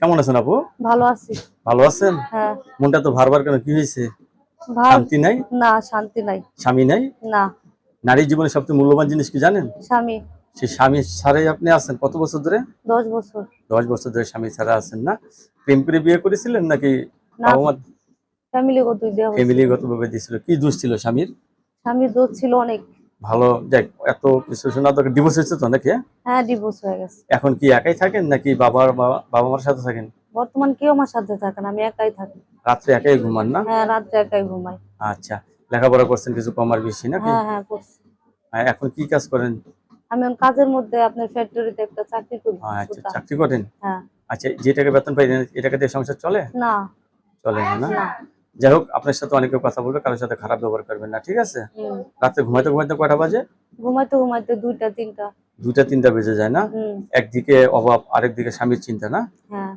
কেমন আছেন আপু? ভালো আছি। ভালো আছেন? হ্যাঁ। মনটা তো ভারবার কেন, কি হয়েছে? ভাব শান্তি নাই? না, শান্তি নাই। স্বামী নাই? না। নারীর জীবনে সবচেয়ে মূল্যবান জিনিস কি জানেন? স্বামী। সেই স্বামী ছাড়াই আপনি আছেন কত বছর ধরে? 10 বছর। 10 বছর ধরে স্বামী ছাড়া আছেন না? প্রেম করে বিয়ে করেছিলেন নাকি না, বাবা মা ফ্যামিলিগতই দেওয়া হয়েছিল। ফ্যামিলিগত ভাবে দিয়েছিল? কি দোষ ছিল স্বামীর? স্বামীর দোষ ছিল অনেক। ভালো, দেখ এত কিছু শোনা তো ডিভোর্স হয়েছে তো নাকি? হ্যাঁ, ডিভোর্স হয়ে গেছে। এখন কি একাই থাকেন নাকি বাবা মার সাথে থাকেন? বর্তমান কেউ আমার সাথে থাকে না, আমি একাই থাকি। রাত্রে একাই ঘুমান না? হ্যাঁ, রাত্রে একাই ঘুমাই। আচ্ছা, লেখাপড়া করছেন কিছু কম আর বেশি নাকি? হ্যাঁ হ্যাঁ, করছি। এখন কি কাজ করেন? আমি এখন কাজের মধ্যে আপনার ফ্যাক্টরিতে একটা চাকরি করি। আচ্ছা, সুতা। চাকরি করেন? হ্যাঁ। আচ্ছা, যে টাকা বেতন পাই এ টাকা দিয়ে সংসার চলে? না। চলে না, না? না। যাই হোক, আপনার সাথে অনেকে কথা বলবে, কারোর সাথে খারাপ ব্যবহার করবেন না, ঠিক আছে? হুম। রাতে ঘুমাইতে ঘুমাইতে কয়টা বাজে? ঘুমাইতে ঘুমাইতে 2টা 3টা। 2টা 3টা বেজে যায় না? হুম। একদিকে অভাব, আরেকদিকে স্বামীর চিন্তা না? হ্যাঁ।